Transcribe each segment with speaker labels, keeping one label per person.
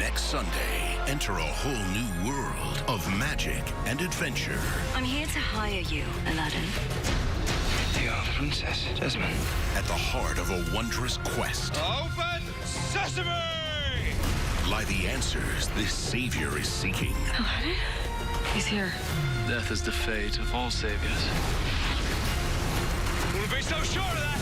Speaker 1: Next Sunday, enter a whole new world of magic and adventure.
Speaker 2: I'm here to hire you, Aladdin.
Speaker 3: You are Princess Jasmine.
Speaker 1: At the heart of a wondrous quest
Speaker 3: Open sesame!
Speaker 1: lie the answers this savior is seeking.
Speaker 2: Aladdin? He's here.
Speaker 4: Death is the fate of all saviors.
Speaker 3: Wouldn't be so sure of that!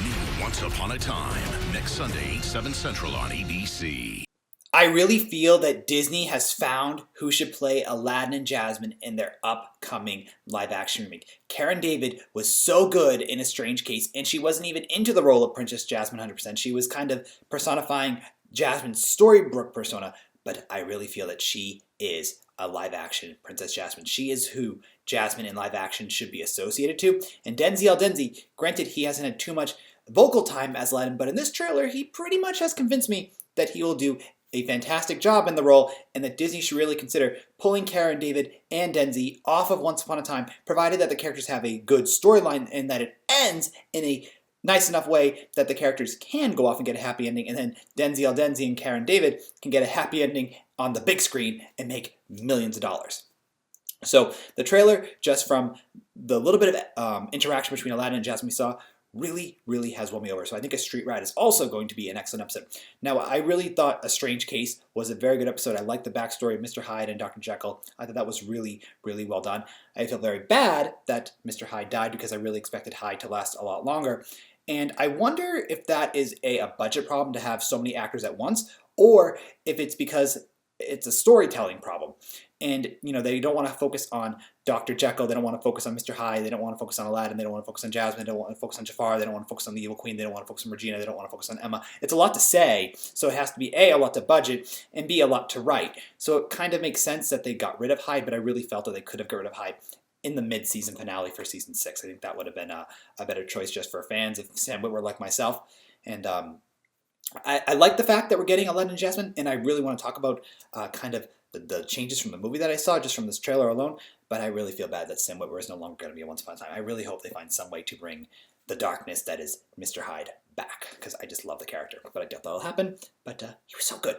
Speaker 1: New Once Upon a Time, next Sunday, 8/7 Central on ABC.
Speaker 5: I really feel that Disney has found who should play Aladdin and Jasmine in their upcoming live-action remake. Karen David was so good in A Strange Case, and she wasn't even into the role of Princess Jasmine 100%. She was kind of personifying Jasmine's storybook persona, but I really feel that she is a live-action Princess Jasmine. She is who Jasmine in live-action should be associated to. And Denzi, granted he hasn't had too much vocal time as Aladdin, but in this trailer he pretty much has convinced me that he will do a fantastic job in the role, and that Disney should really consider pulling Karen David and Denzi off of Once Upon a Time, provided that the characters have a good storyline and that it ends in a nice enough way that the characters can go off and get a happy ending, and then Denzi and Karen David can get a happy ending on the big screen and make millions of dollars. So the trailer, just from the little bit of interaction between Aladdin and Jasmine we saw, really has won me over. So I think A Street Ride is also going to be an excellent episode. Now, I really thought A Strange Case was a very good episode. I liked the backstory of Mr. Hyde and Dr. Jekyll. I thought that was really well done. I feel very bad that Mr. Hyde died because I really expected Hyde to last a lot longer. And I wonder if that is a budget problem to have so many actors at once, or if it's because it's a storytelling problem. And, you know, they don't want to focus on Dr. Jekyll, they don't want to focus on Mr. Hyde, they don't want to focus on Aladdin, they don't want to focus on Jasmine, they don't want to focus on Jafar, they don't want to focus on the Evil Queen, they don't want to focus on Regina, they don't want to focus on Emma. It's a lot to say, so it has to be A, a lot to budget, and B, a lot to write. So it kind of makes sense that they got rid of Hyde, but I really felt that they could have got rid of Hyde in the mid-season finale for season 6. I think that would have been a better choice just for fans if Sam Witwer like myself. And I like the fact that we're getting Aladdin and Jasmine, and I really want to talk about kind of the changes from the movie that I saw just from this trailer alone, but I really feel bad that Sam Witwer is no longer going to be a Once Upon a Time. I really hope they find some way to bring the darkness that is Mr. Hyde back, because I just love the character. But I doubt that'll happen, but he was so good.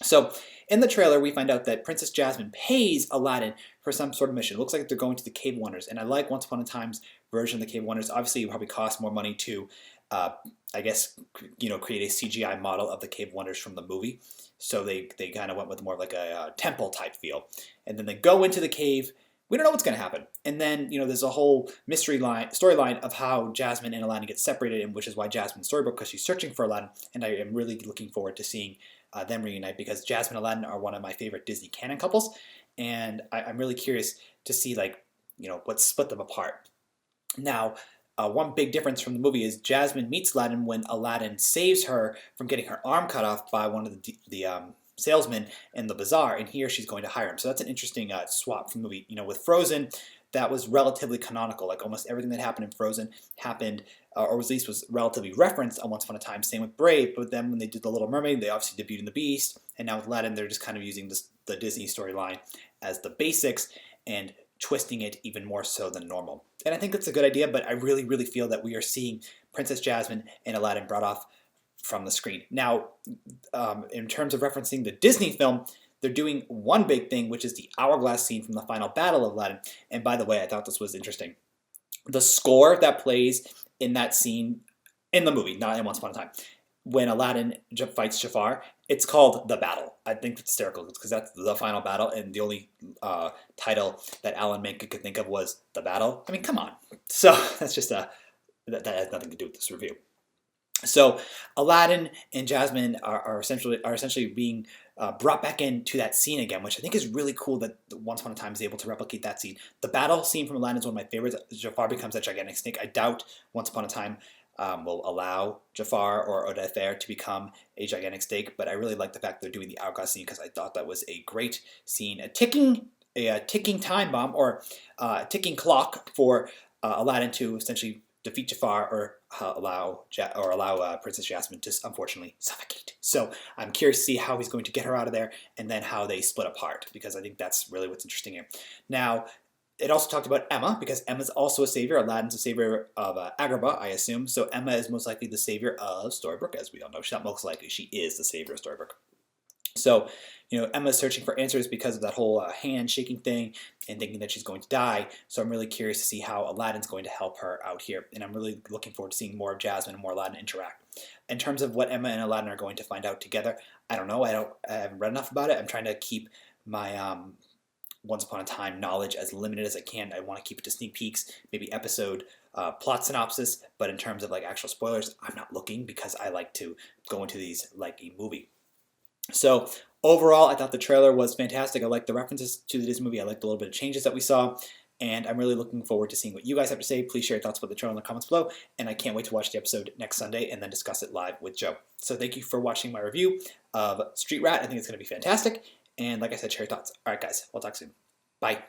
Speaker 5: So, in the trailer, we find out that Princess Jasmine pays Aladdin for some sort of mission. It looks like they're going to the Cave of Wonders, and I like Once Upon a Time's version of the Cave of Wonders. Obviously, it probably costs more money to, I guess, you know, create a CGI model of the Cave of Wonders from the movie. So they kind of went with more like a temple type feel. And then they go into the cave. We don't know what's going to happen. And then, you know, there's a whole storyline of how Jasmine and Aladdin get separated, and which is why Jasmine's storybook, because she's searching for Aladdin. And I am really looking forward to seeing them reunite, because Jasmine and Aladdin are one of my favorite Disney canon couples. And I'm really curious to see, like, you know, what split them apart. Now, one big difference from the movie is Jasmine meets Aladdin when Aladdin saves her from getting her arm cut off by one of the salesmen in the bazaar, and here she's going to hire him. So that's an interesting swap from the movie. You know, with Frozen, that was relatively canonical. Like almost everything that happened in Frozen happened, or at least was relatively referenced on Once Upon a Time. Same with Brave, but then when they did The Little Mermaid, they obviously debuted in The Beast, and now with Aladdin, they're just kind of using the Disney storyline as the basics and twisting it even more so than normal. And I think that's a good idea, but I really feel that we are seeing Princess Jasmine and Aladdin brought off from the screen. Now, in terms of referencing the Disney film, they're doing one big thing, which is the hourglass scene from the final battle of Aladdin. And by the way, I thought this was interesting. The score that plays in that scene in the movie, not in Once Upon a Time, when Aladdin fights Jafar, it's called The Battle. I think it's hysterical because that's the final battle, and the only title that Alan Menken could think of was The Battle. I mean, come on. So that's just that has nothing to do with this review. So Aladdin and Jasmine are essentially being brought back into that scene again, which I think is really cool that Once Upon a Time is able to replicate that scene. The battle scene from Aladdin is one of my favorites. Jafar becomes a gigantic snake. I doubt Once Upon a Time will allow Jafar or Odafer to become a gigantic snake, but I really like the fact they're doing the hourglass scene because I thought that was a great scene, a ticking time bomb or ticking clock for Aladdin to essentially defeat Jafar or allow Princess Jasmine to unfortunately suffocate. So I'm curious to see how he's going to get her out of there, and then how they split apart, because I think that's really what's interesting here. Now, it also talked about Emma, because Emma's also a savior. Aladdin's a savior of Agrabah, I assume. So Emma is most likely the savior of Storybrooke, as we all know. She's not most likely, she is the savior of Storybrooke. So, Emma's searching for answers because of that whole hand shaking thing and thinking that she's going to die. So I'm really curious to see how Aladdin's going to help her out here. And I'm really looking forward to seeing more of Jasmine and more Aladdin interact. In terms of what Emma and Aladdin are going to find out together, I don't know. I haven't read enough about it. I'm trying to keep my Once Upon a Time knowledge as limited as I can. I want to keep it to sneak peeks, maybe episode plot synopsis. But in terms of like actual spoilers, I'm not looking because I like to go into these like a movie. So overall, I thought the trailer was fantastic. I liked the references to this movie. I liked the little bit of changes that we saw. And I'm really looking forward to seeing what you guys have to say. Please share your thoughts about the trailer in the comments below. And I can't wait to watch the episode next Sunday and then discuss it live with Joe. So thank you for watching my review of Street Rat. I think it's going to be fantastic. And like I said, share your thoughts. All right, guys. We'll talk soon. Bye.